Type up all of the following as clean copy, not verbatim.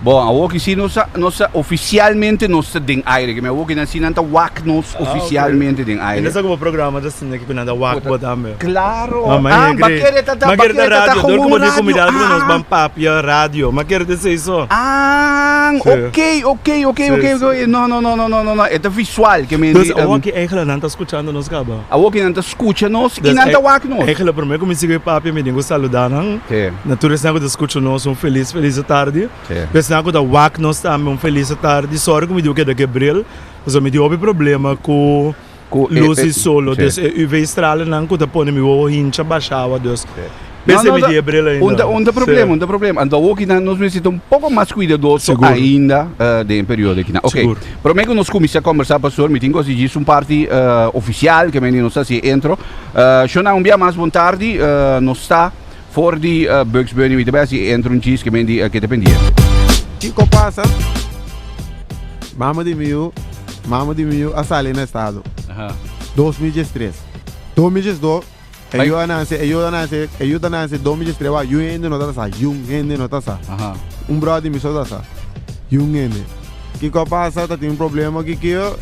Bom, a ook zie nossa oficialmente nossa ding eigenlijk. Maar ook in assim nanta wak nos oficialmente ding En eigenlijk. dat is ook een programma dat ik ben aan de wakbot aan me. Claro. Maar bakere radio, door kom je daar met ons van papia radio. Maar kere dat is zo. Ok. No. Het is visual que me. Dus ook je eigenlijk aan het escuchando nos gaba. A ook in nanta escucha nos e nanta wak nos. Eigenlijk para mim como se que papia me digo saludando. Naturalmente nós escuchamos um feliz tarde. Pensando que da wak nos também feliz tarde. Sorry que me digo que da Gabriel, mas eu me digo o problema com luz e solo, dus UV stralen não que da põe me o hincha baixava dus. Pense me dia Gabriel ainda. Onder problema. En dan ook in nós necessitamos pouco mais cuidadoso ainda de período aqui. Ok. Prometo nós começar a conversar pastor, me tinha disso party oficial que me não sei se entro. Shona um dia mais bom tarde, nós está voor die Bugs Bunny met de beste entrontjes que me que dependia. Kiko passa. Mama de mil, a sala no estado. 2003. 2002. Eu ananse 2003 wa yende no tasa, yende no tasa. Brother me só tasa. Yende. Kiko passa, tem problema que eu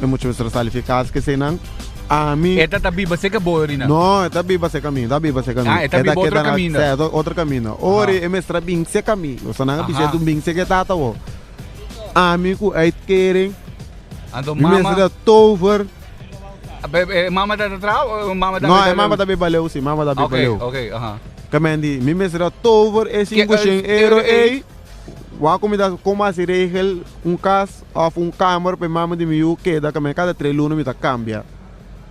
muito estressado eficaz que sei não. A mim. Esta também vai ser que boa, Rina. Não, esta biba se caminho, Ah, esta biba outro caminho. Certo, outro caminho. Ora, é mestra bing se caminho. Você não precisa do bing se que tata o. A mim ku uit kering. Ando mestra tover. Mama da trouw, mama da. Não, mama da bibaleu sim, mama da bibaleu. Ok. Kamendi, mi mestra tover é 500 euro ei. Waar kom je dat, kom als je regel caso of kamer bij mama de miu que da kamen cada 3 lunas me cambia.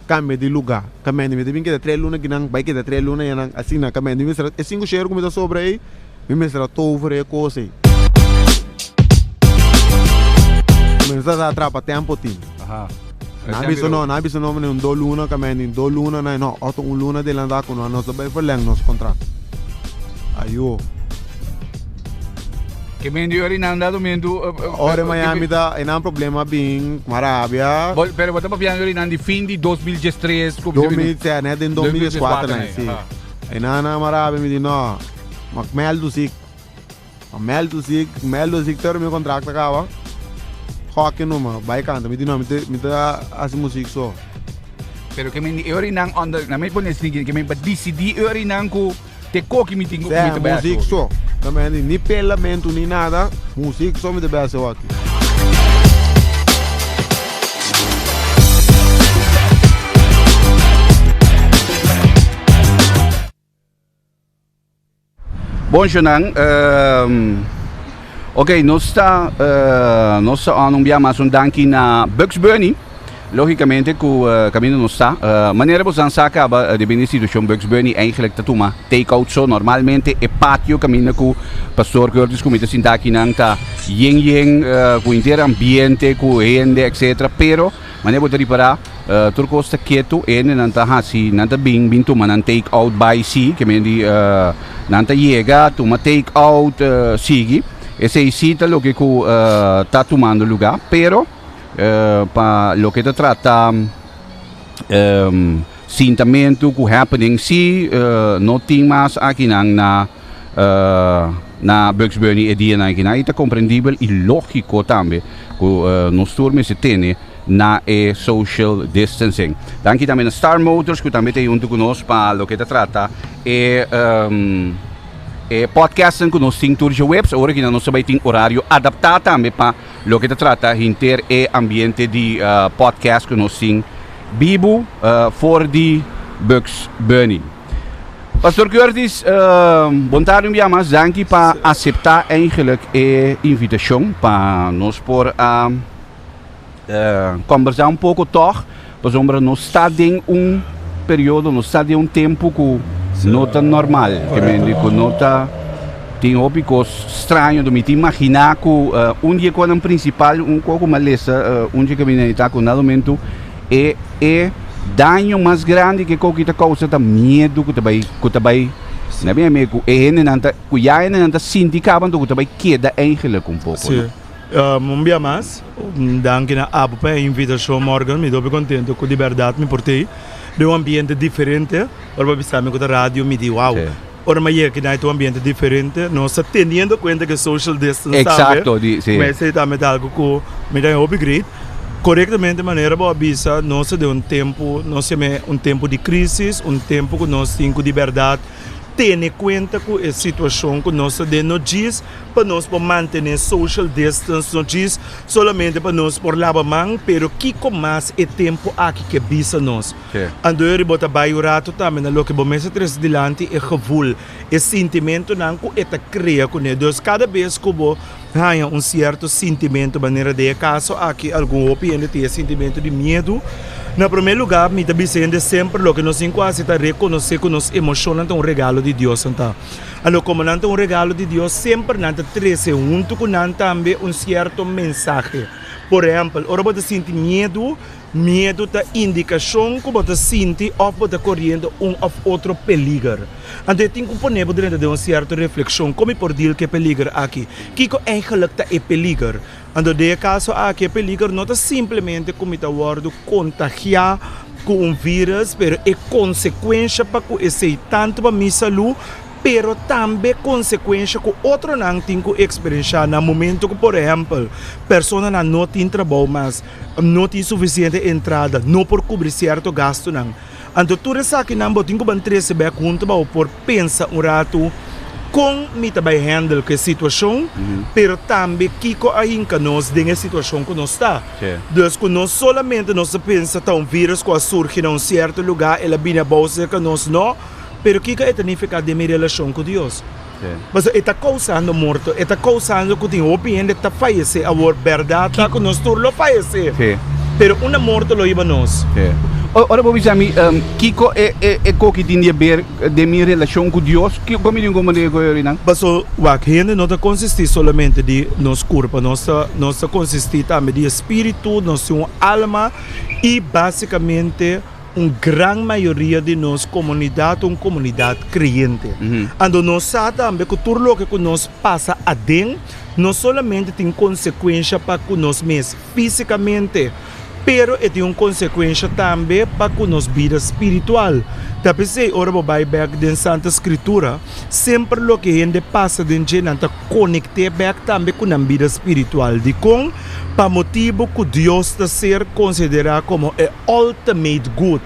Cambia de lugar. Kamen me devem que da 3 lunas que não vai que da 3 lunas e não assim na kamen me mestra é 5 cheiro como da sobra aí. Me mestra tover é coisa. Mestra atrapa tempo tim. Nabi sono 2 luna kamen 2 luna não, outro 1 luna de landar com nós vai verleng nos contrato. Ayo. Que me dio Rina andado mendo. Ora Miami da é um problema bem Marabia. Pero bota piano Rina di fin di 2003 como 2007, né, em 2004 né, sim. E na Marabia me diz não, mas mel do sig ter meu contrato acaba. Rock numa, vai canta, me diz não, me dá as música só. Pero que me Rina under, na me pone assim que me decidi Rina com te coque me tinha muito bem. Música só. Também nem pelamento nem nada, música só me deve ser aqui. Bom, Jonan, ok, nós está mais danke na Bugs Bunny. Logicamente, que o caminho não está. Maneira que você acaba de bem situação Bugs Bunny eigenlijk te tomar take-out zo. Normalmente é patio caminho que o pastor Curtis comita sin daqui não tá yen com inteiro ambiente, com gente, etc. Pero maneira de reparar, turco está quieto e não tá assim, não tá bem tomar não take-out by si, que me di não tá chega, toma take-out sigue. Esse cita lo que tá tomando lugar, pero para lo que te trata sentimento que happening não tem mais aqui na Bugs Bunny e dia aqui na é compreendível e lógico também que nós turmas se tem na social distancing. Danke também a Star Motors que também tem junto conosco para lo que te trata podcast que nós temos todos os webs, agora que nós também temos horário adaptado também para o que se trata de ter ambiente de podcast que nós temos vivo voor die Bugs Bunny. Pastor Curtis, bom tarde mais, dank para aceitar eigenlijk a invitação para nós por conversar pouco toch, para nós estar em período, nós estar em tempo que não está normal, que não está tem óbicos estranho de me imaginar que dia quando principal pouco maleza dia que me está com nada momento é dano mais grande que qualquer coisa da medo que também na minha amigo é nanta que já nanta sindicaban do que também queda eigenlijk pouco. Sim. Um dia mais, danke na Abu para a invitação morgen, me dou bem contente com a liberdade me portei de um ambiente diferente, para pensar que a rádio me diz, wow, ahora me llega que hay un ambiente diferente, no está teniendo cuenta que social distance. Exacto, sí. Me se también algo que me da upgrade. Correctamente maneira boa avisa, nós de um tempo, nós um tempo de crise, um tempo que nós temos de verdade, ter conta com a situação que nós de não diz para nós manter social distance, não diz somente para nós por lavar mão, pero que com mais é tempo aqui que visa nós. Ando eu bota vai o rato também, na que bom tres dilante é gevoel, é sentimento não que é cria com ele. Dus cada vez que eu há certo sentimento, maneira de caso aqui algum opinião tem sentimento de medo. Na primeiro lugar, me está dizendo sempre o que nós quase está reconhecer que nós emocionamos um regalo de Deus. Então, como nós um regalo de Deus, sempre nós traz junto com nós também certo mensagem. Por exemplo, ora você sente medo é indicação que você sente ou você correndo ou outro peligro. Então, eu tenho que pôr dentro de uma certa reflexão, como por dizer que é peligro aqui. Que eigenlijk é peligro? Então, de caso aqui, peligro não é simplesmente como está word contagiar com vírus, mas é consequência para que esse tanto para minha saúde, pero também consequência que outro não tem que experienciar no momento que, por exemplo, pessoa não tem trabalho, mas não tem suficiente entrada, não por cobrir certo gasto não. Então, tudo isso aqui não tem que manter bem junto por pensar rato com me também handle que situação, pero também que ainda nós tem a situação que nós está. Dus que nós solamente nós pensa que um vírus que surge em certo lugar, ela vem a bolsa que nós não, pero que é significa de minha relação com Deus. Mas está causando morto, está causando que tem opinião de falecer, a verdade que nós todos falecer. Pero uma morte lo iba nós. Ora, vou dizer a mim, Kiko é que tem a ver de minha relação com Deus, como eu digo eu não? Mas o que não consiste solamente de nosso corpo, nós consiste também de espírito, nossa alma e basicamente uma grande maioria de nossa comunidade, uma comunidade crente. Então nós sabemos que tudo o que nós passa adentro, não solamente tem consequência para que nós mesmos fisicamente, pero tem uma consequência também para a nossa vida espiritual. Tapi se ora vai back den Santa Escritura, sempre o que a gente passa dentro está conectado back também com a vida espiritual. De com, para motivo que Deus está ser considerado como o ultimate good.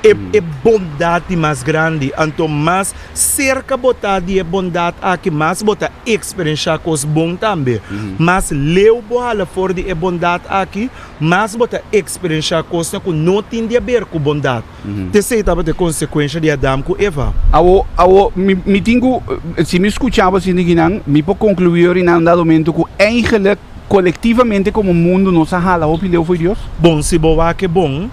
É bondade mais grande, então mais cerca botar de bondade aqui, mais botar experienciar coisas bom também. Mas leu boala fora de bondade aqui, mais botar experienciar coisas que não tem a ver com bondade. Terceiro também tem consequência de Adão com Eva. Me tenho, se me escutava assim, me pode concluir em um dado momento que eigenlijk coletivamente como mundo não se hala, opinião foi Deus? Bom, se boa que bom.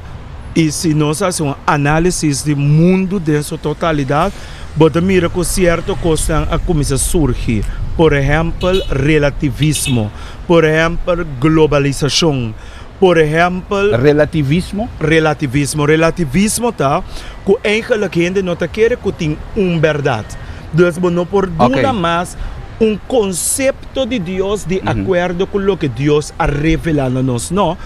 E se nós fazemos uma análise do mundo em sua totalidade, bota mira que certo coisa a começar a surgir. Por exemplo, relativismo. Por exemplo, globalização. Por exemplo... Relativismo? Relativismo tá, que eigenlijk gente não quer que tem uma verdade. Então, não por dúvida mais um conceito de Deus de acordo com o que Deus a revelado a nós, não?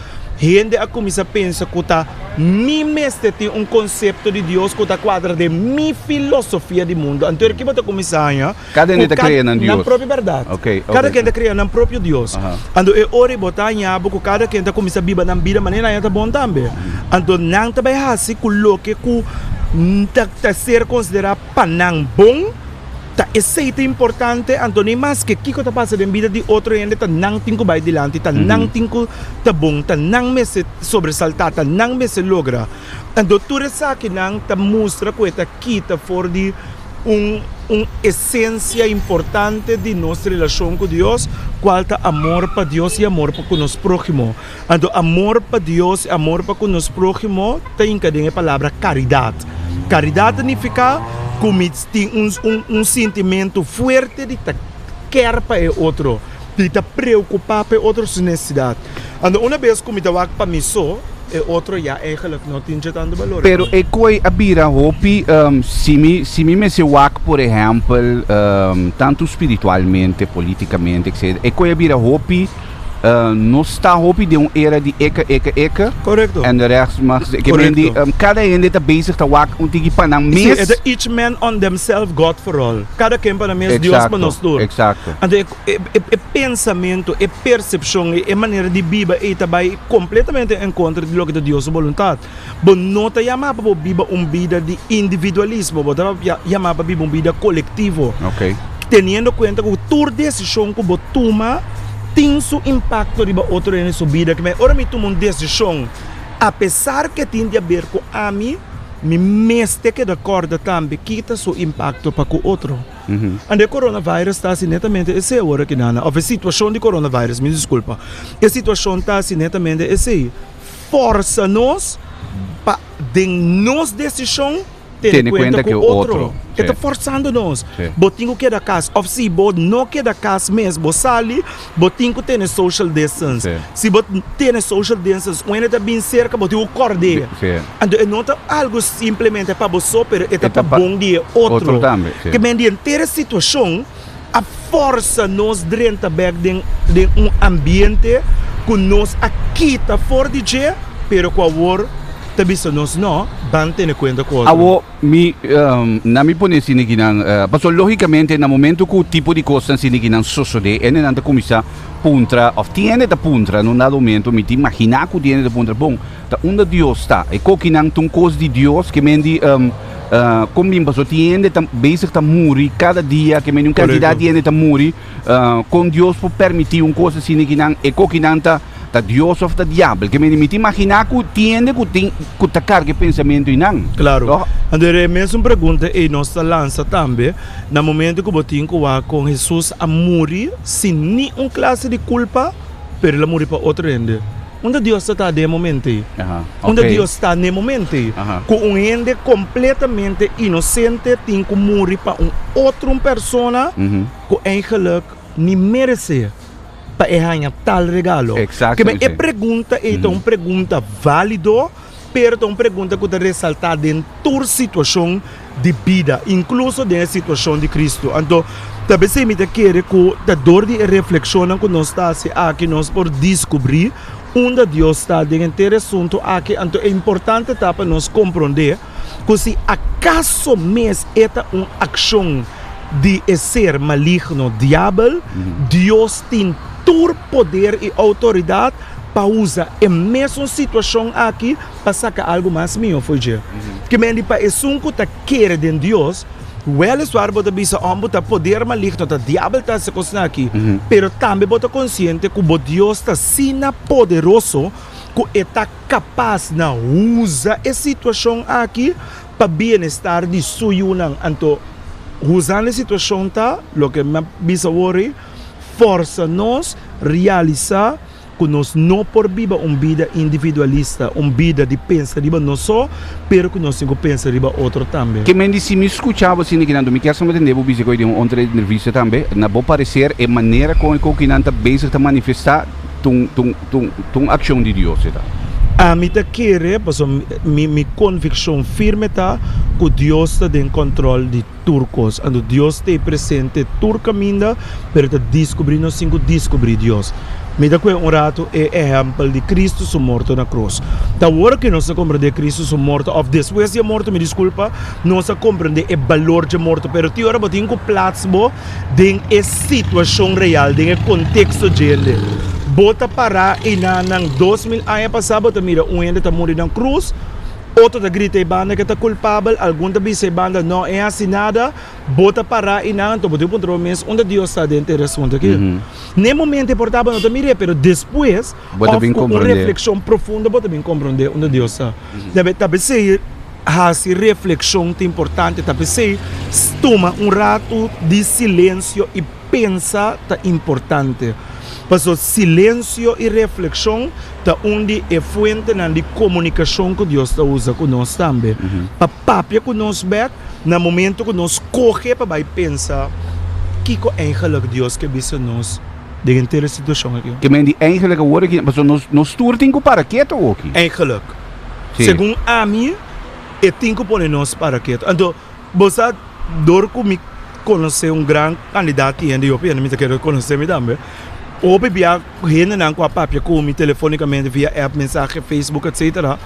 Gente a começar a pensar que mi mestre tem um conceito de Deus que está quadra de mi filosofia de mundo. Então, que você começar a cada gente crê em Deus. Na própria verdade. Cada gente crê no próprio Deus. Então, é hora de botar em abo que cada gente começa a viver na vida maneira é bom também. Então, não também assim coloque que está ser considerado panang bom. Isso é importante, Antônio, mas que o que está passando na vida de outro gente não tem que vai adiante, não tem que estar bom, não me se sobressaltar, não me se logra. Então, tudo isso aqui não mostra que está aqui fora de uma essência importante de nossa relação com Deus, qual é amor para Deus e amor para o nosso próximo. Então, amor para Deus e amor para o nosso próximo tem a palavra caridade. Caridade significa que tem um sentimento forte de querer para o outro, de estar preocupado com outras necessidades. Então, uma vez que eu estou para mim só, o outro já eigenlijk não tem tanto valor. Pero é que a bira hopi, se me se wak, por exemplo, tanto espiritualmente, politicamente, etc. É que a bira hopi nós está hopi de era de eka. Correcto. En de rechts mag ik meen die cada ene está bezig te wak om te gipan mes. See, each man on themselves, God for all. Cada quem para mes Deus para nós todos. Exacto. And pensamento, percepção, maneira de biba também completamente em contra de lo que Deus vontade. Bom, não te chama para biba vida de individualismo, mas chama para biba vida coletivo. Okay. Teniendo cuenta que toda decisão que você toma tem seu impacto sobre outro em sua vida. Que ora me tomo uma decisão, apesar que tem a ver com a mim, me meste que de acordo também quita seu impacto para o outro. E o coronavírus está assim netamente essa é a hora que nana. A situação de coronavírus, me desculpa, a situação está assim netamente essa força-nos para de nos decisão ter cuenta que o outro está forçando-nos. Botinho que da casa, ou se não que da casa mesmo, sali, botinho tem social distance. Se botinho tem social distance, o está bem cerca, botinho cordeia. Então, não é algo simplesmente para você, mas é para bom dia outro. Que mediante a situação, a força nos drenta de ambiente que nos aqui está fora de dia, pero com a hora tabisa nos não, van ter cuenta com outro. Awo na mi pone siniginang paso logicamente na momento que o tipo de coisa siniginang sucede, ene nanta comisa puntra of tiene da puntra no dado momento mi ti imagina que tiene da puntra bom, da onde Deus está. E coquinang tung cos de Deus que mendi como paso tiene tam basic ta muri cada dia que mendi um candidato tiene ta muri com Deus por permitir coisa siniginang e coquinang da Deus of da diabo, que me imagina que tiene que ta carga pensamento inang. Claro. Andere mesmo pergunta e nossa lança também, no momento que botinho com Jesus a morrer sem nenhuma classe de culpa, pero la morrer para outro ende. Onde Deus está de momento? Onde Deus está no momento? Com ende completamente inocente, tem que morrer para outra pessoa que eigenlijk niet merece. Para ganhar tal regalo. Exacto. Que a pergunta é uma pergunta válida, pero uma pergunta que deve ressaltar dentro da situação de vida, incluso dentro da situação de Cristo. Então, talvez se me quer que a dor de reflexão que nós estamos aqui, nós por descobrir onde Deus está dentro do assunto aqui. Então, é importante para nós compreender que se acaso mesmo é uma ação de ser maligno, diabo, Deus tem todo poder e autoridade para usar a mesma situação aqui para sacar algo mais meu, foi já. Que me para esse que quer de Deus, well is waar bota bisa bota poder maligno, o diabo está se cozinhando aqui, pero também bota consciente que o Deus está sina poderoso, que está capaz de usar a situação aqui para bem-estar de suyo nang. Então, usando a situação tá, lo que me bisa worry, força-nos realizar que nós não por viver uma vida individualista, uma vida de pensar riba não só, pero que nós temos que pensar riba outro também. Que me disse, me escutava assim, que não me quer saber entender, porque eu tenho outra entrevista também, na boa parecer, é maneira como que não está bezig a manifestar tua ação de Deus. A mim te querer, porque minha convicção firme está que Deus está em controle de turcos, e Deus está presente todo caminho, para descobrir nós temos que descobrir Deus. Me dá rato é exemplo de Cristo su morto na cruz. Da hora que nós compreender Cristo su morto, ou depois de morto, me desculpa, nós compreender o valor de morto, pero ti ora botinho plaats bo ding a situação real, ding a contexto dele. Bota para e na 2000 anos passado, bota mira ainda está morrendo na cruz. Outro da grita e banda que está culpável, algum da bisa e banda não é assinada, bota para e não, então botou para o mês onde Deus está dentro do assunto aqui. Nem momento importava não te mire, pero depois, uma reflexão profunda, bota bem compreender onde Deus está. Talvez se essa reflexão é importante, talvez se toma rato de silêncio e pensa é importante. Porque silêncio e reflexão está onde é fonte de comunicação que Deus está usando conosco também. Para papia conosco, no momento que nós corre para pensar, que é eigenlijk Deus que visa nós dentro da situação aqui. Que men die eigenlijk hoor ik, maar nos toerting ko para quieto ook. Eigenlijk. Segundo a mim, é tinco pôr nós para quieto. Então, você dor comigo conhecer grande candidato e eu me quero conhecer também. Obi via gente não com a papia com telefonicamente via app, mensagem, Facebook, etc.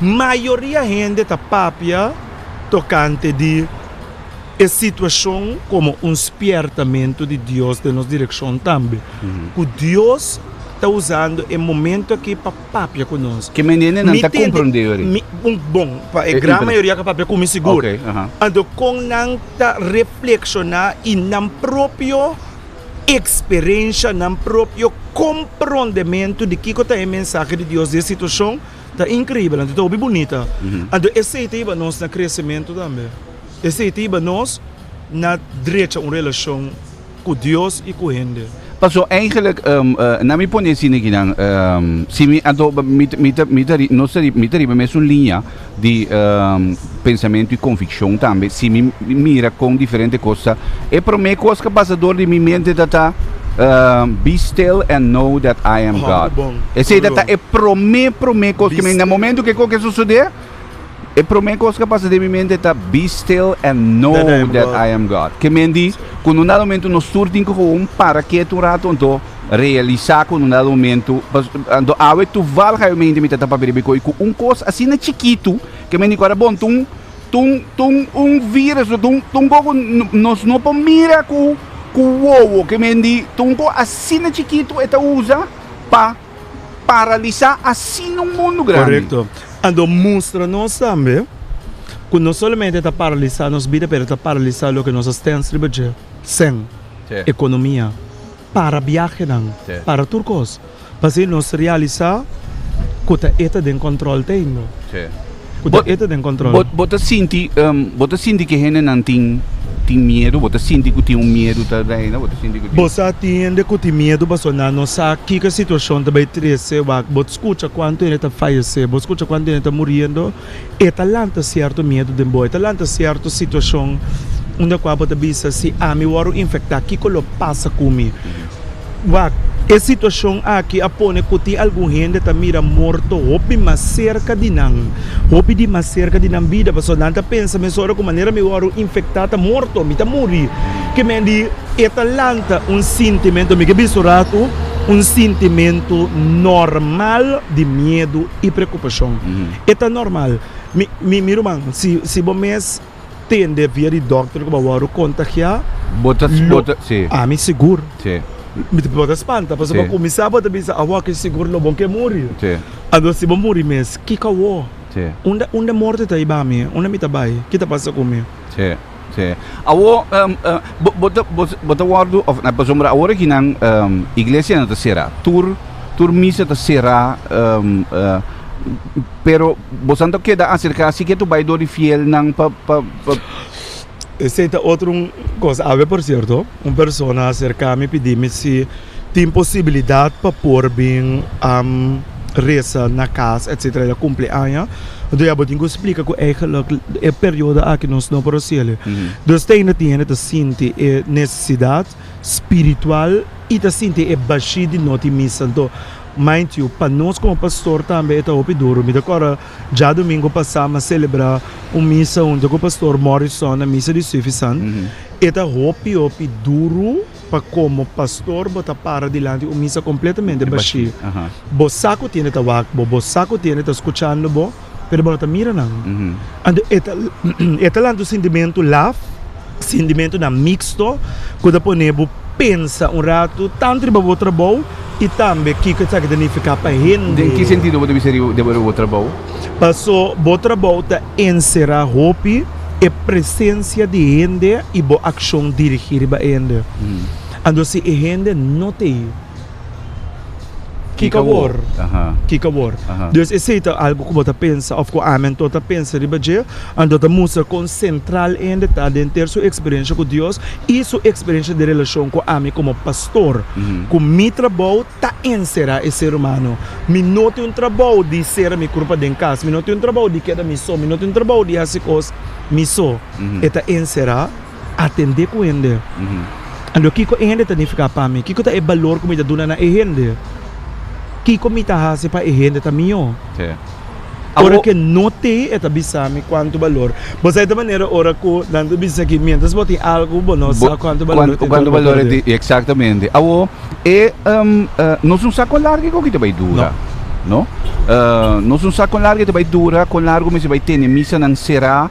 Maioria gente tá papia tocante de a situação como despertamento de Deus de nossa direção também. Que Deus está usando o momento aqui para papia conosco. Que menina não está compreendendo. Bom, a grande maioria que papia como seguro. Ando com não tá reflexionar e não próprio experiência, não próprio compreendimento de que está a mensagem de Deus de situação. Está incrível, está bem bonita. Ando esse tipo nós na crescimento também. Esse tipo nós na direita uma relação com Deus e com a gente. Paso eigenlijk, na mi pone sine ginang, si mi ando mitari mes un linha de pensamento e convicção também, si mi mira com diferente coisa, e para mim coisa que passa dor de mi mente data be still and know that I am God. Esse data é para mim coisa que no momento que coisa suceder, e para mim coisa que passa de mi mente data be still and know that I am God. Que me diz quando nada momento nos surtem com para que tu rato então realizar quando nada momento ando awe tu val realmente me tá para ver com coisa assim na chiquito que me diz agora bom vírus nos não para mira com o que me diz assim na chiquito eta usa para paralisar assim no mundo grande. Correto. Ando mostra nós também que não somente está paralisar nos vida, mas está paralisar o que nós temos de sem economia, para viagem, para turcos. Para nós realizar que está de controle tendo. Que está de controle. Bota senti que gente não tem medo, bota senti que tem medo também, bota senti que tem. Você atende que tem medo, você não sabe que a situação também trece, você escuta quanto ele está falecendo, você escuta quanto ele está morrendo, e talanta certo medo de boy, talanta certo situação onde qual você pensa se me vou infectar, que lo passa comigo. A situação aqui apone que tem algum gente que mira morto, hopi mais cerca de não, hopi de mais cerca de não vida, pessoa não tá pensa, mas só de maneira me vou infectar, tá morto, me tá morrer, que me diz, é talanta sentimento, me que bisurato, sentimento normal de medo e preocupação, é normal, meu irmão, se você tende a vir de doctor que vai contagiar, bota, sim, me seguro, sim. Me bota espanta, porque para começar a pensar, que seguro não bom que morrer. Ando se bom morrer mes, que caô. Onde morte tá iba me, onde me tá bai, que tá passa comigo. Sim. Awo bota guardo of na pasombra agora que nang igreja não tá será. Tur missa tá será pero você não queda acercar-se que tu vai dor fiel nang pa Essa é outra coisa. Por certo, uma pessoa acerca-me e pedir-me se tem possibilidade para pôr bem reza na casa, etc. Da cumpleaños. Então, eu tenho que explicar que é o período que nós não procedemos. Então, tem que sentir a necessidade espiritual e de sentir a baixia de nossa missa. Então, mind you, para nós como pastor também é o duro. Agora, já domingo passamos a celebrar uma missa onde o pastor Morrison, a missa de Suffisant, é o duro para como pastor botar para diante uma missa completamente baixia. Você tem que estar você tem que estar escutando, pero você mira não. É o sentimento love, sentimento na mixto, quando ponemos pensa rato, tanto para o trabalho, e também que está danificar para a gente. Em que sentido você deve o trabalho? Passou o trabalho está encerrar hopi e presença de gente e boa ação dirigir para a gente. Então se a gente não tem que favor. Então esse é algo que você pensa, ou que a mente toda pensa de baixo, então você mostra concentrar em detalhe ter sua experiência com Deus e sua experiência de relação com a mim como pastor. Com meu trabalho está encerrar esse ser humano. Me não tem trabalho de ser a minha culpa de casa, me não tem trabalho de queda missão, me não tem trabalho de fazer coisas missão. Está encerrar, atender com ele. Então o que a gente está ficar para mim? O que é o valor que me dá na gente? Que comita hasi pa ihende ta mio. Ora que não tem, é bisami quanto valor. Você de maneira, ora que dando bisaki, mientras botem algo, não sabe quanto valor. Quanto valor é exatamente. Nós não sabe quão largo que vai dura. No? Nós não sabe quão largo que vai dura, quão largo mas vai ter missa não será.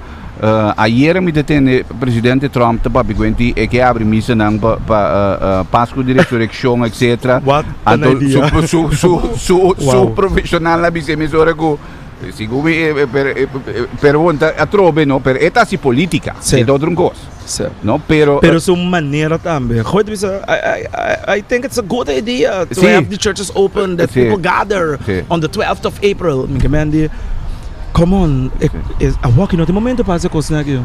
Ayer me detene presidente Trump para biguenti e que abre missa não para Páscoa de Resurreição, etc. What an idea. Su profissional na bisa mesora ko siguro pergunta a trobe no per eta si politica Sì. e outro coisa. Sì. No, pero sua maneira também. I think it's a good idea to Sì. have the churches open, that Sì. people gather Sì. on the 12th of April. Come on, aqui não tem momento para essa coisa aqui.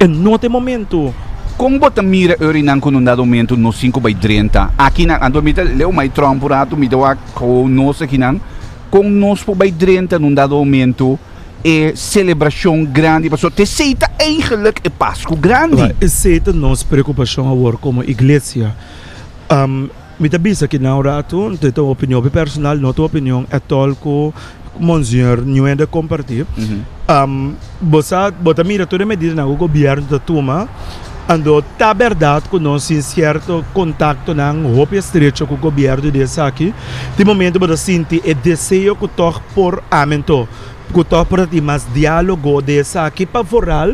Não tem momento. Kung bota mira urinan ko nung momento no 5/30 aqui na ando mita leu mai Trump rato mita wa ko nos aqui nan kung nos po by 30 nung momento é celebração grande para te seita eigenlijk é Páscoa grande. Aceita nossa preocupação agora como igreja. Me tá bisa que na rato, tem tua opinião personal, não tua opinião é tolco Monsignor, não é de compartilhar. Bota mira toda medida na governo da turma, ando tá verdade que nós em certo contato na roupa estreito com o governo desse aqui, de momento bota sentir é desejo que toque por amento, que toque por ter mais diálogo desse aqui para foral.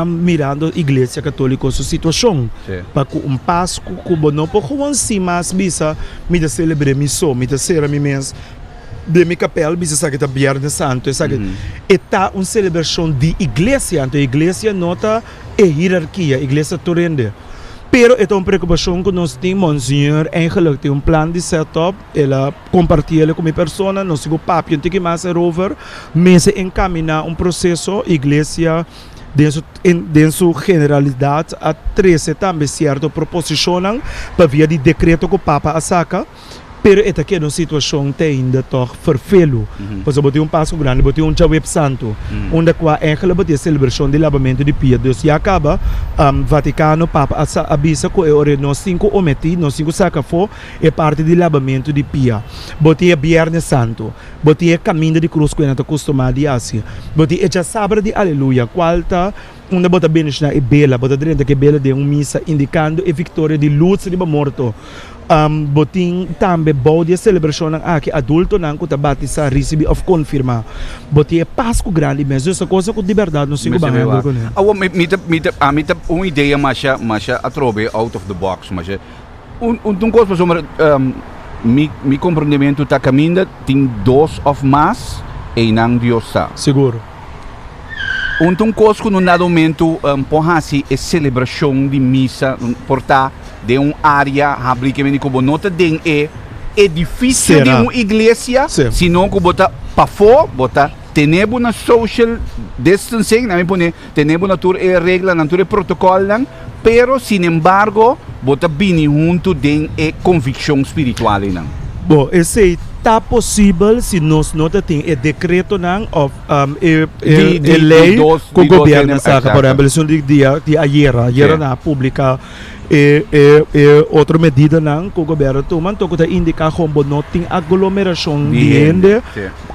Mirando a igreja católica sua situação para que Páscoa que não pode gewoon sim mas bisa me da celebrar missão me da ser a mim mesmo de minha capela bisa sabe que Viernes Santo sabe está uma celebração de igreja então a igreja nota é hierarquia a igreja torrende pero é uma preocupação que nós temos Monsignor eigenlijk tem plano de setup ela compartilha com minha pessoa nós sigo papo tem que mais over mas encaminhar processo igreja de sua generalidade a 13 também certo proposicionam para via de decreto que o Papa saca pero esta aqui é uma situação que ainda toch vervelo pois eu botei passo grande botei Chaweb Santo onde qua eigenlijk botei a celebração de lavamento de pia Deus e acaba Vaticano Papa avisa que é hora nós 5 ometi nós 5 saca fo é parte de lavamento de pia botei a Viernes Santo botei a caminho de cruz que não costumado de Ásia botei a sábado de aleluia qualta onde bota bem na bela bota dentro que bela de missa indicando a vitória de luz de morto botin também bode celebração aqui adulto não que batizar receber of confirmar botin é Páscoa grande mesmo essa coisa que de verdade não sigo bem mita uma ideia mas a trobe out of the box mas coisa sobre mi compreendimento tá caminho tem 2 of mas e não Deus está seguro coisa que no momento porrasi é celebração de missa portar de área que me como nota de edifício de uma igreja se não que bota para fora bota tenemos na social distancing na me pone tenemos na tour regra na tour protocolo pero sin embargo bota bem junto de convicção espiritual não bom esse tá possível se nós não tem decreto não of lei que o governo saca por exemplo de ayer na pública outra medida não que o governo toma então que indica como não tem aglomeração de gente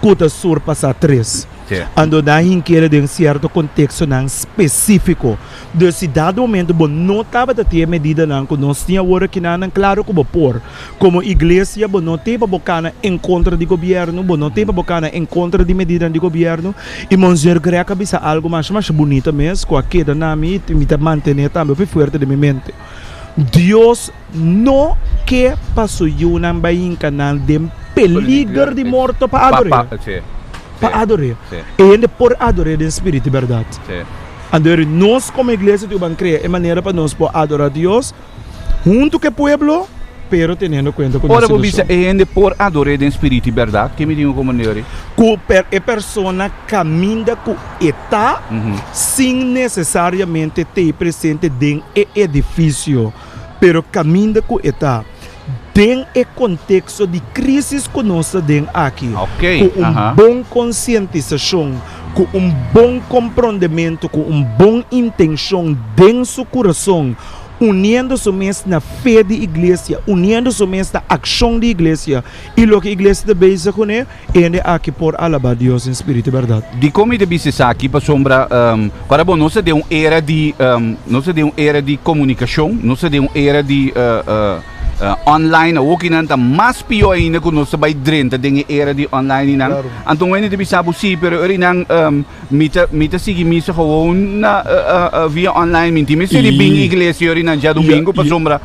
que está surpassar 3 ando na inquérito de certo contexto não específico de se dado momento bom não estava a ter medida não que nós tinha agora que não claro que por como igreja bom não tem para bocar em contra do governo bom não tem para bocar em contra de medida do governo e Monsignor queria cabeça algo mais bonito mesmo com a queda na me manter também bem forte de minha mente Deus não quer passar uma em canal de peligro de morto para adorar para adorar e ainda por adorar em espírito e verdade adorar nós como igreja temos que criar a maneira para nós por adorar Deus junto com o povo pero tendo conta com ora visa e ainda por adorar em espírito e verdade que me digo como maneira que a pessoa caminha com eta sem necessariamente ter presente dentro do edifício pero caminha com eta dentro do contexto de crise que nós temos aqui com bom conscientização com bom compreendimento com bom intenção dentro do coração uniendo-se mesmo na fé da igreja, uniendo-se mesmo na ação da igreja, e o que a igreja está bezig com é aqui por alabar Deus em espírito e verdade. De como de bisa aqui para sombra, para bom, não se deu era de, não se deu era de comunicação, não se deu era de online, ook in een mas pior ainda que nós vai drenta dingen era de online in Claro. Então when de bisa busi pero er in mita sigi misa gewoon na via online minti me se di bing iglesia er in já domingo para sombra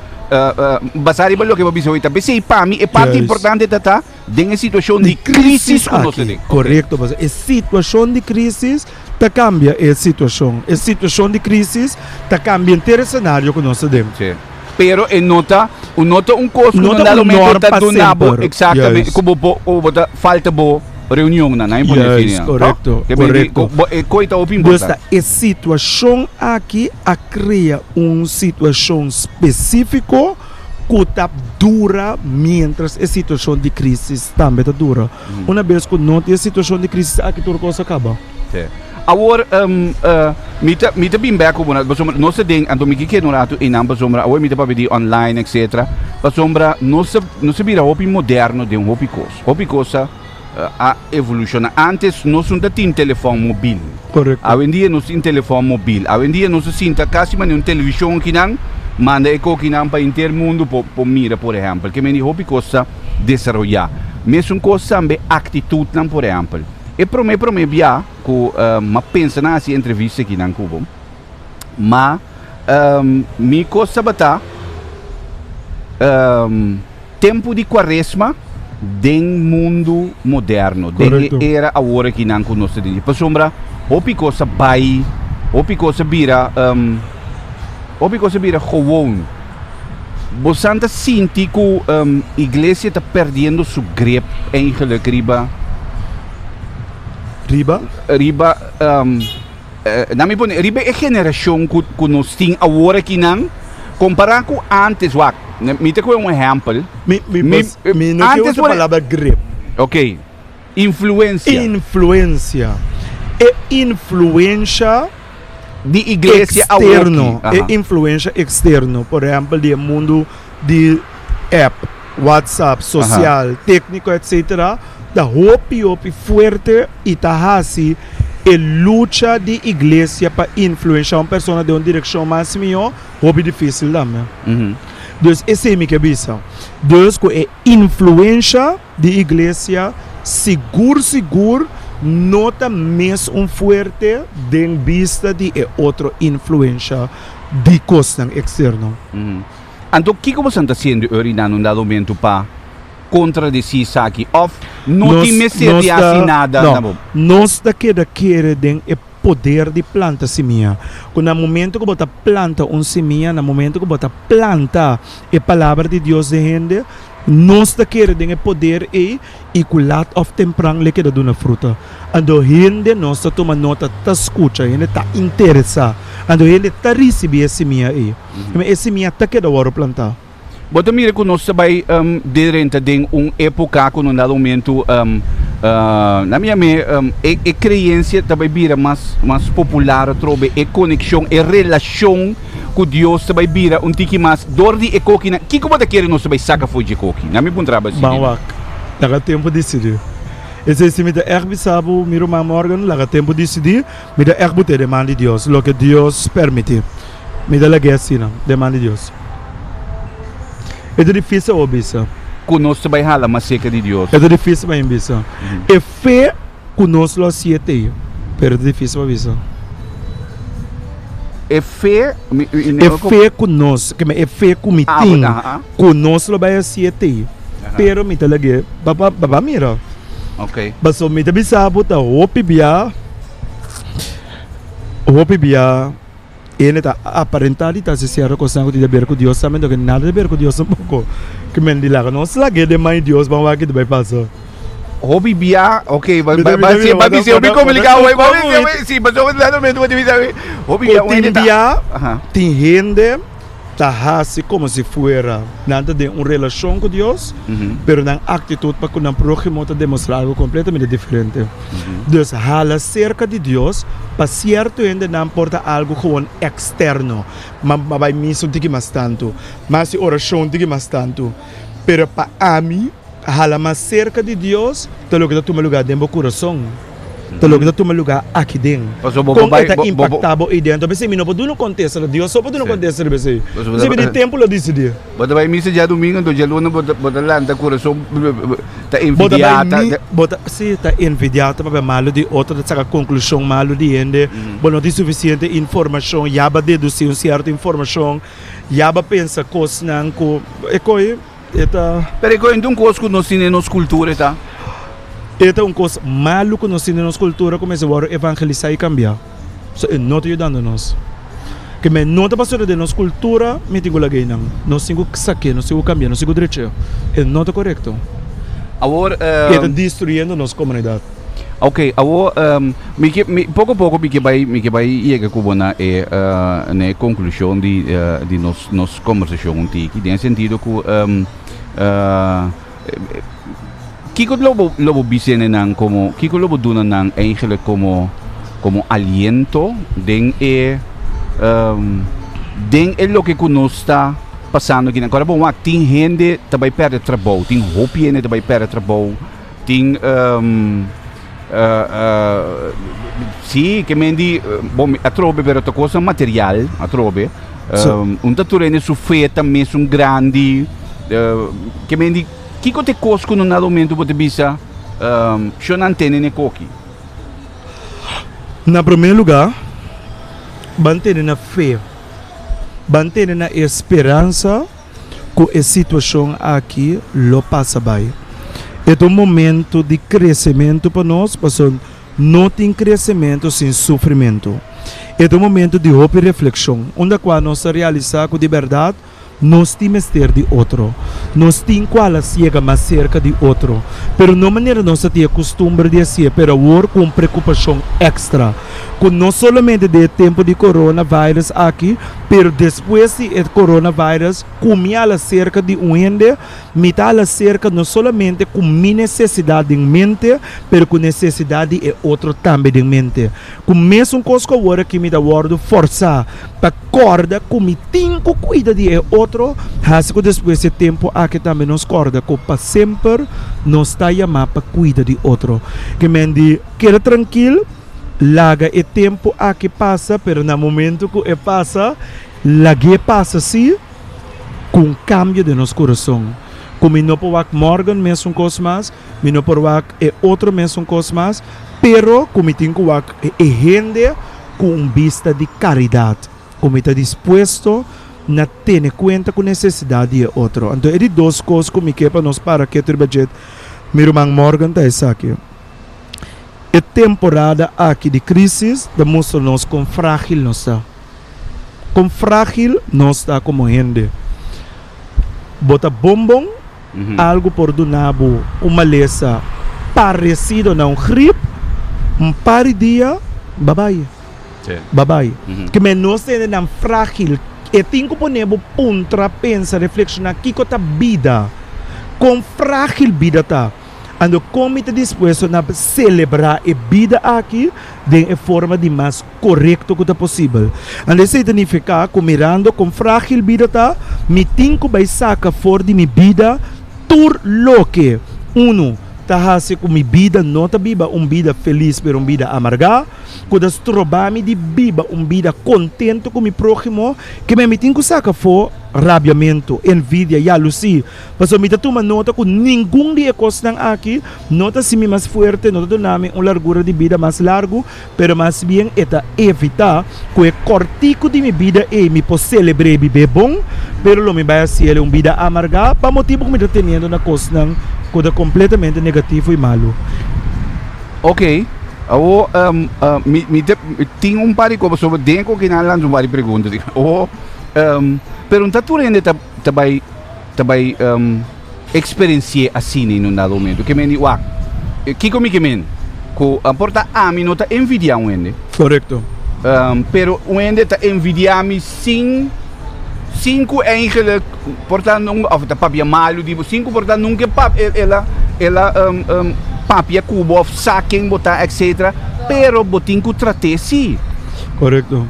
basari ballo que babisa oita bese para mim é parte Yes. importante tata dingen situação de crise que nós aqui, tem. correto, mas a situação de crise tá cambia a situação de crise tá cambia inteiro cenário que nós temos. Sim. Pero nota um coisa que Nota não dá um momento norma tá do nabo sempre. exatamente Yes. como falta bo reunião na não Yes, correcto, correcto. Coita o Dus importante. a situação aqui a cria uma situação específica que tá dura mientras a situação de crise também tá dura. Uma vez que não tem a situação de crise aqui tudo coisa acaba. Agora, mita bem bem como nós tem então me que no rato em ambas sombra, agora mita para pedir online etc. Para sombra nós vira hobby moderno de hobby coisa a evoluciona. Antes nós não tinha telefone móvel. Correto. Hoje em dia nós temos telefone móvel. Hoje em dia nós sinta quase uma televisão que não manda eco que não para inteiro mundo por mira por exemplo. Que me hobby coisa desenvolver. Mesmo coisa também atitude não por exemplo. E para mim via que ma pensa na essa entrevista aqui na Cuba. Mas mi coisa bata tempo de quaresma den mundo moderno, den era agora aqui na nossa dia. Para sombra, opi coisa vai, opi coisa vira gewoon. Bosanta sinti que igreja está perdendo seu grip eigenlijk riba. Riba? Na minha opinião, riba é geração que nós temos agora aqui não, comparado com antes, me te um exemplo. Me não quero essa palavra grip. Ok. Influência. Influência. É influência de igreja externo. É influência externo. Por exemplo, do mundo de app, WhatsApp, social, técnico, etc. Da hopi forte e tá assim a luta de igreja para influenciar uma pessoa de uma direção mais melhor, hopi difícil também. Dus esse é o que eu Dus com a influência de igreja seguro nota mesmo forte de vista de outra influência de costa externo. Então, o que você está fazendo hoje num dado momento para contradizer isso aqui? Ou não tem mais assim nada? Não, nós daqui tem o poder de planta semente. No momento que você planta uma semente, no momento que você planta a palavra de Deus de gente, nós daqui tem o poder e que lá of temprano le que dá uma fruta. Então, gente nós toma nota, tá escuta, gente tá interessada. Então, gente tá recebendo a semente aí. Mas a semente tá que dá hora plantar. Bota mira que nós vai durante época com dado momento na minha a crença também vira mais popular trobe a conexão a relação com Deus também vira tique mais dor de ecoque na que como quer nós vai sacar foi de ecoque na minha ponta assim bom dá tempo de decidir esse se me dá sabe miro mais morgan dá tempo de decidir me dá botar demanda de Deus lo que Deus permite me dá la assim demanda de Deus. É difícil obisa. Conosco vai hala mas seca de Deus. É difícil vai obisa. É fé conosco lo siete. Pero é difícil obisa. É fé conosco, que é fé comitim. Conosco vai siete. Pero me talaga baba mira. Ok. Baso me tabi sabo ta hopi bia. Ele está aparentado está se cerca com sangue de ver com Deus também do que nada de ver com Deus um pouco que me dilaga não se lague de mais Deus vamos aqui do vai passar hobby bia ok vai ser hobby como ligar vai sim mas eu não me dizer hobby bia tem gente hace como si fuera nada de una relación con Dios, pero una actitud para con el prójimo te demostrar algo completamente diferente. Dus hala cerca de Dios, para cierto ainda não importa algo gewoon externo, mas vai missa não mais tanto, mas oração não mais tanto, pero para mim hala mais cerca de Deus, te lo que dá toma lugar dentro do coração. Te lo que dá toma lugar aqui dentro. Como está impactado aí dentro, você não pode não contestar Deus, só pode não contestar você. Você vê de tempo lá decidir. Bota vai missa já domingo, então já luna bota lá no coração, tá envidiado. Bota sim, tá envidiado, mas malo de outra, tá conclusão malo de ende. Bom, não tem suficiente informação, já ba deduzir uma certa informação, já ba pensa coisas não co, Pero então coisas não se nos cultura tá. Esta é coisa malo que nós temos na nossa cultura, começa a evangelizar e cambiar. So, não está ajudando-nos. Que me não está passando de nossa cultura, me tenho que não. Nós temos que sacar, nós temos que cambiar, nós temos que direito. É não está correto. Agora, está destruindo nossa comunidade. Ok, agora, pouco a pouco, me vai chegar com na conclusão de nossa conversação aqui, no sentido que Kiko lobo bisene nang como Kiko lobo duna nang eigenlijk como aliento den lo que nos está passando aqui agora bom tem gente também perde trabalho tem hope também perde trabalho tem sim que mendi bom atrobe per outra coisa material atrobe taturene sufeta mesmo grande que mendi Kiko te cosco no nada momento pode bisa eu não tenho nem coque. Na primeiro lugar, manter na fé, manter na esperança que a situação aqui lo passa bem. É um momento de crescimento para nós, porque não tem crescimento sem sofrimento. É um momento de hope e reflexão, onde nós realizar que de verdade nós temos que ter de outro. Nós temos que chegar mais cerca de outro. Pero não maneira nós ter costume de ser, pero agora com preocupação extra. Com não somente de tempo de coronavírus aqui, pero depois de coronavírus, comia cerca de ende, mitad cerca não somente com minha necessidade em mente, pero com necessidade de outro também em mente. Com mesmo coisa que agora que me dá word forçar para corda, com me tenho que cuidar de outro, assim que depois de tempo aqui também nos corda, que para sempre nos está chamando para cuidar de outro. Que me diz, quero tranquilo, laga e tempo aqui passa, pero no momento que passa, laga passa sim, com cambio de nosso coração. Como não pode morgen mesmo coisa mais, não pode outro mesmo coisa mais, pero como tem que gente com vista de caridade, como está disposto a ter conta com necessidade de outro. Então, é duas coisas que me quebra nos para que o budget, meu irmão Morgan está aqui. É temporada aqui de crise, demonstra-nos quão frágil nós está. Quão frágil nós está como gente. Bota bombom, algo por do nabo, uma lesa parecido a gripe, par de dia, bye-bye. Bye-bye. Que nós temos frágil, e tem que poner pontra, pensa, reflexionar, que é a vida, quão frágil a vida está. Ando como está disposto a celebrar a vida aqui de forma de mais correta que possível. Ando significa que mirando com frágil a vida está, me tenho que sacar fora de minha vida tudo lo que está com minha vida não está viva uma vida feliz, mas uma vida amarga. Quando trobar-me de viva uma vida contente com meu próximo, que me tenho que sacar fora rabiamento, envidia e aluci. Mas eu me toma nota que nenhum dia costan aqui, nota se me mais forte, nota doname uma largura de vida mais largo, pero mais bem é evitar que o cortico de minha vida e me possa celebrar viver bom, pero lo me vai ser uma vida amarga, para motivo que me está tendo na costan, que é completamente negativo e malo. Ok. Tem par de coisas sobre dentro que não lançam várias perguntas. Pergunta tu ainda também experienciar assim em dado momento. Que me que comigo men, que porta a mim não está envidiando ainda. Correto. Pero ainda está envidiando sem 5 eigenlijk, portanto, of de papia malho, die 5 portanto nunca ela papia cubo of sacking botar etc. Pero botinco trate si. Correcto.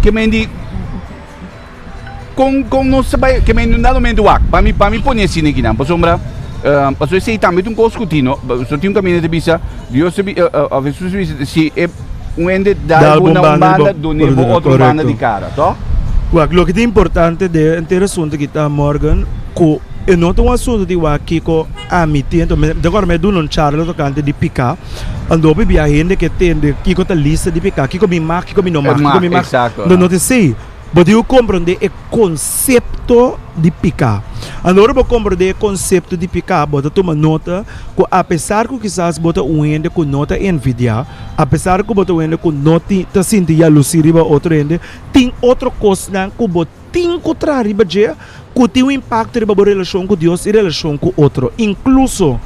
Que mendi com não sabe que mendi nada momento wak. Para mim põe assim aqui não. Por sombra, eu sei também um coisa coutinho. Só tinha um caminho de bisa. Deus se a vezes se é ende dar uma banda do nível outra banda de cara, tá? O que é importante de ter assunto que está Morgan, que eu não tenho um assunto de aqui com a mim tento, agora me dou um charla tocante de picar, ando bem a gente que tem de que com a lista de picar, que com me marca, que com me não marca, que com me marca, não te sei. Mas eu compreender o conceito de picar. Agora eu compreender o conceito de picar, bota toma nota, que apesar que quizás bota ende com nota envidia, apesar que bota ende com nota tá sentia luciriba outro ende, tem outra coisa que bota tem que trazer que tem um impacto na relação com Deus e relação com outro. Incluso,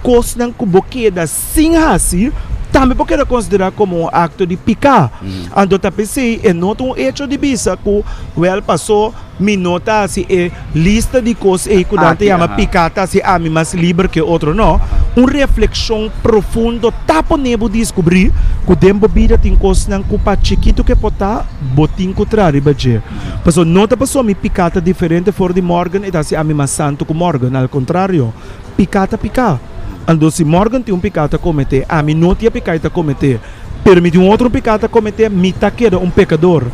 coisa que você da sem assim, também pode considerar como um acto de picar. Ando tá pensei, é não um hecho de bisa que well passou minota assim é lista de coisas e que dante chama picata se a mim mais livre que outro não. Uma reflexão profunda tá ponendo descobrir que o tempo vida tem coisas não culpa chiquito que pota botin contra ribaje. Passou nota passou me picata diferente for de Morgan e tá se a mim mais santo que Morgan, ao contrário. Picata picar. Ando se Morgan tem um picata cometer, a mim não tinha picata cometer. Permite um outro picata cometer, me tá queda um pecador.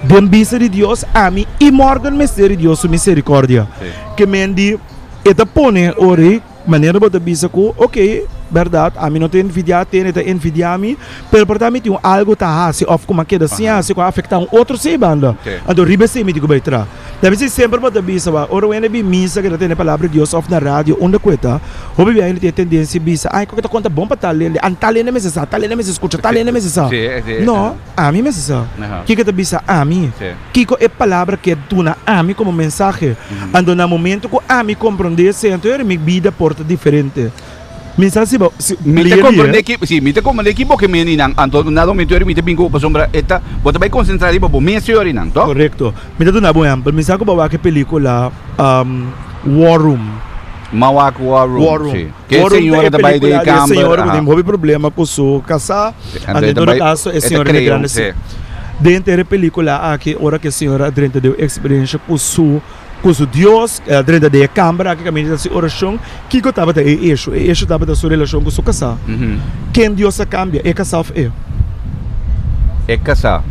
Dembisa de Deus, a mim e Morgan mistério de Deus su misericórdia. Que mendi, eta pone ori, maneira bota bisa ku, ok, verdade, a mim não tem envidia, tem eta envidia a mim, pero portanto tem algo tá assim, of como queda assim, assim, afetar um outro se banda. Ando ribe se me digo beitra. Deve ser sempre bota bisa, ora o NB misa que tem a palavra de Deus of na rádio, onde coita, o bebê ele tem tendência bisa, ai, que tá conta bom para tal ele, antal ele mesmo sa, tal ele mesmo escuta, tal ele mesmo sa. Não, a mim mesmo sa. Que tá bisa a mim. Que é palavra que tu na a mim como mensagem. Ando na momento que a mim compreender, sento eu minha vida porta diferente. Mensagem me te comprende que sim, me te comprende que porque me ninang anto na momento eu me te bingo para sombra eta, bota vai concentrar para me senhor ninang, to? Correcto. Me dá uma boa exemplo, mensagem que bawa que película War Room. Mawak War Room. Sim. Que a senhora da baile de câmera. A senhora tem um problema com sua casa, ande todo caso a senhora de grande. Dentro da película aqui, hora que a senhora dentro deu experiência com sua Deus, dentro da câmara, que caminha da oração, que estava da eixo estava da sua relação com sua casa. Quem Deus a cambia, é casal é. É casal.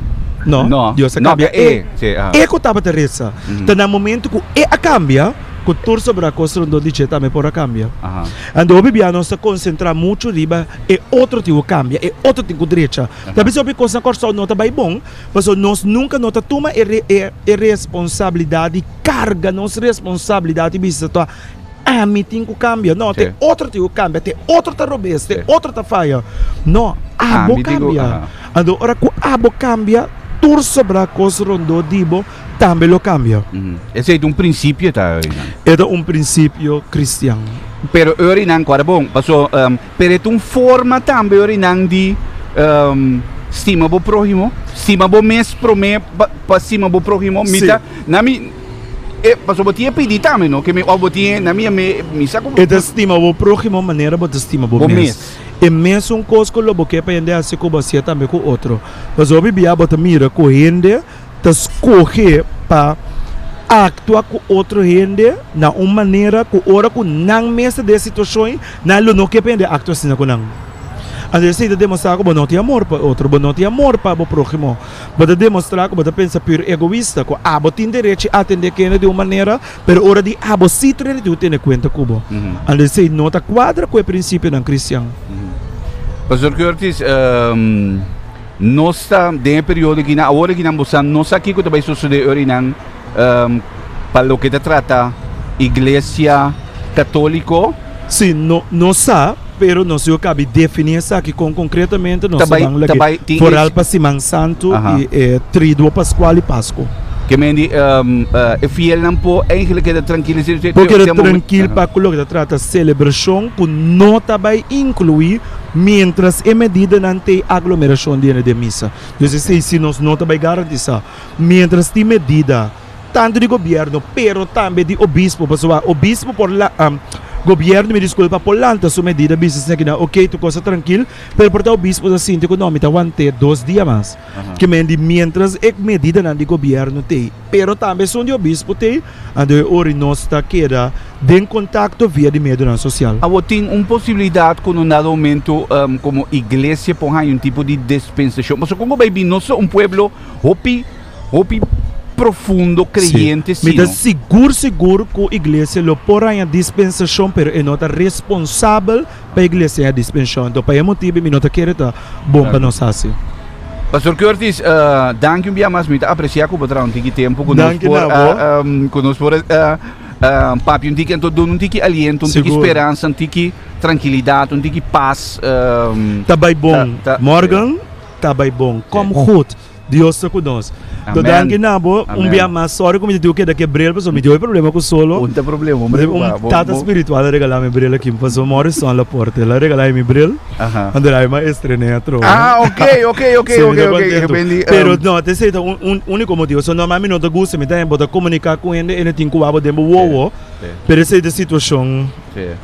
Não, Deus a cambia é. É que estava da reza. Então, no momento que é a cambia, que tudo sobre a coisa do DJ também por a cambia. Então, o bebê não se concentra muito riba, é outro tipo de cambia, é outro tipo de direita. Talvez eu coisa que só nota bem bom, mas nós nunca nota toma é responsabilidade, carga nossa responsabilidade, bisa tua. A mim tem que cambiar, não, tem outro tipo de cambia, tem outro tá robês, tem outro tá falha. Não, a bo cambia. Então, ora que a bo cambia, tudo sobre a coisa do dibo, também lo cambia. Esse é um princípio, tá? É um princípio cristão. Pero orinan agora bom, passou, pero é uma forma também orinan de estima bo próximo, estima bo mes pro me, para estima bo próximo, mita, na mi, passou botinha pedir também, não? Que me botinha na minha me saco. É estima bo próximo maneira bo estima bo mes. E mesmo um coisa que lo boque para entender assim como você também com outro. Mas o bebê bota mira com gente, te escolhe para actuar com outro gente na uma maneira que ora com não mesa de situações, não lo que pende actuar assim com não. Ande se demonstrar que não tem amor para outro, não tem amor para o próximo. Pode demonstrar que você pensa por egoísta, que tem direito a atender quem de uma maneira, mas hora de se treine tu tem conta cubo. Ande se não está quadra com o princípio do cristão. Pastor Curtis, nós está dentro período que na hora que nós estamos aqui que vai suceder orinan para o que te trata igreja católico. Sim, não sabe. Pero não se cabe definir isso aqui com concretamente nós vamos lá foral para Simão Santo e Tríduo Pascual e Páscoa. Que mendi é fiel não pô eigenlijk é tranquilo porque é tranquilo para colocar trata celebração que não também inclui mientras é medida não tem aglomeração de missa. Então se nós não também garantizar mientras tem medida tanto de governo, pero também de obispo, pessoal. Obispo por lá, governo me desculpa por lanta sua medida business aqui na, ok, tu coisa tranquilo, pero por tal obispo assim, te não me tá aguante 2 dias mais. Que me di mientras ek medida na de governo tem, pero também são de obispo tem, ande ori nós está queda de contato via de meio social. Tem uma possibilidade com um dado momento como igreja por um tipo de dispensação. Mas como vai vir nós pueblo hopi profundo creyente sim. Mas seguro que a igreja lo porá em dispensação, pero é nota responsável para a igreja a dispensação. Então, para esse motivo, me nota que é bom para nós assim. Pastor Curtis, dank u mais, muito apreciar que você tem tempo conosco papi, um tiki um tiki aliento, um tiki esperança, um tiki tranquilidade, um tiki paz. Tá bem bom. Morgan, tá bem bom. Como goed. Deus está conosco. Então, danke nabo, dia mais sorry como digo que daqui brel, mas me deu problema com solo. Não tem problema, tata espiritual regalar me brel aqui, mas o moro só na porta, ela regalar me brel. Andar mais estranho atro. Ok. Pero não, te sei único motivo, só não me não te gusta me tem botar comunicar com ele, ele tem que abo de wo. Pero essa é a situação.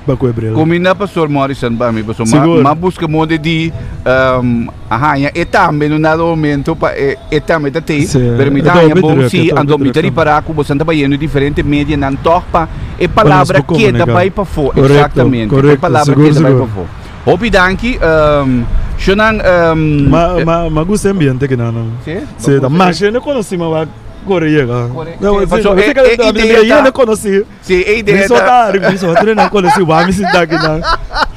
Ba ko brel. Combina pastor Morrison ba mi pastor ma busca modo de etambe no dado momento pa etambe ta te permitar bom si ando mitari para ku bosan ta yendo diferente media nan torpa e palavra que da vai para fora exatamente a palavra que da vai para fora hopi danki shonan ma gusta ambiente que não sim da mas eu não conheci mas Coreia, não, eu não conheci. Sim, a ideia eu não conheci, vamos se dar aqui não.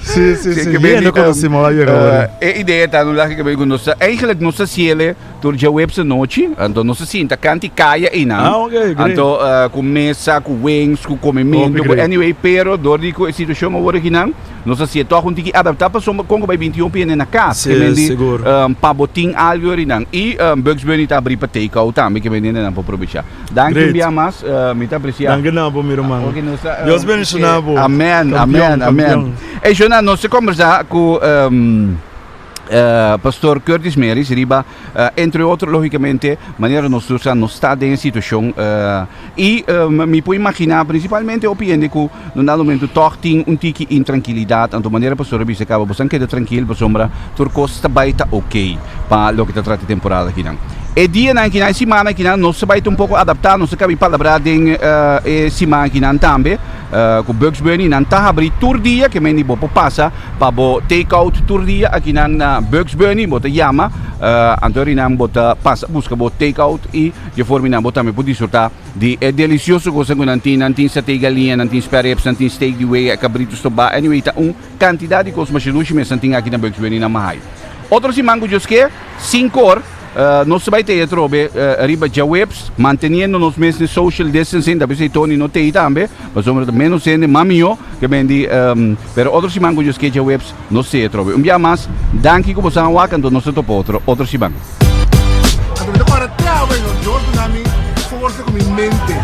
Sim, eu não conheci, mas a ideia está no lado que eu conheço. Eigenlijk nossa ciele door de webse noite, então nossa cinta canti caia e não. Então com mesa, com wings, com comimento, anyway, pero door die situação agora aqui não. Nossa ciele toch um tiki adaptar para soma Congo by 21 pn na casa. Sim, seguro. Paboting algo ali não. E Bugs Bunny está abrir para take out também que vem na para aproveitar. Danke dia mais, muito apreciado. Danke não, meu irmão. Deus abençoe. Amém. E já nós conversar com Pastor Curtis Meris, riba, entre outros, logicamente, maneira nós está em situação e me pode imaginar, principalmente, o piende que no dado momento tem tiki intranquilidade, então maneira pastor Bisa acaba, você queda tranquilo, para sombra, turcos está baita ok, para o que está tratando temporada aqui não. E dia na semana que nós se vai pouco adaptar, nós acabamos palavra em semana que não também, com Bugs Bunny não está abrir tour dia que me dibo passa para take out tour dia aqui na Bugs Bunny bota llama, antori não bota passa busca bota take out e de forma não bota me pode sortar de é delicioso coisa que não tem satay galinha, não tem sparreps, não tem steak de whey, cabrito soba, anyway tá quantidade de coisas mas não tem aqui na Bugs Bunny na Mahai. Outro semana que eu que 5 horas nós vai ter trobe riba de webs mantendo nos mesmos social distancing da pessoa Tony não tem também mas o menos sendo mamio que vendi pero outro semana que os que webs não sei trobe dia mais danke que você awak então nós topo outro semana Agora para trabalhar eu na minha força com minha mente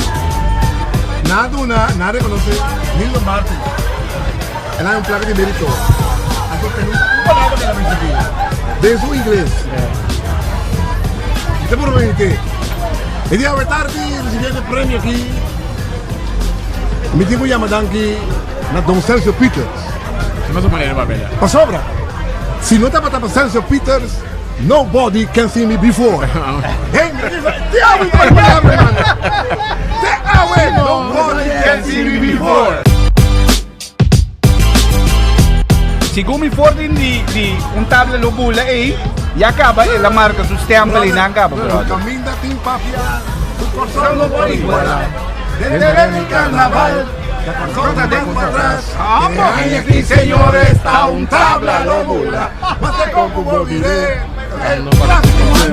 nada conoce Nilo Martin ela é placa de mérito aqui tem palavra que ela me diz desde o inglês te prometo. El día de tarde recibí el premio aquí. Mi tipo llama Danky na Don Celso Peters. No se manera papel. Pa sobra. Si no te mata para Celso Peters, nobody can see me before. Hey, te amo, nobody can see me before. Sigur mi fuori di un tabla lo bulla e acaba la marca su stampa lì non acaba però. Cammina tin papia, tu corso no puoi igualar. Desde el carnaval, la persona de atrás. Años aquí señores, está un tabla lo bulla. Más de cómo volveré. El clásico.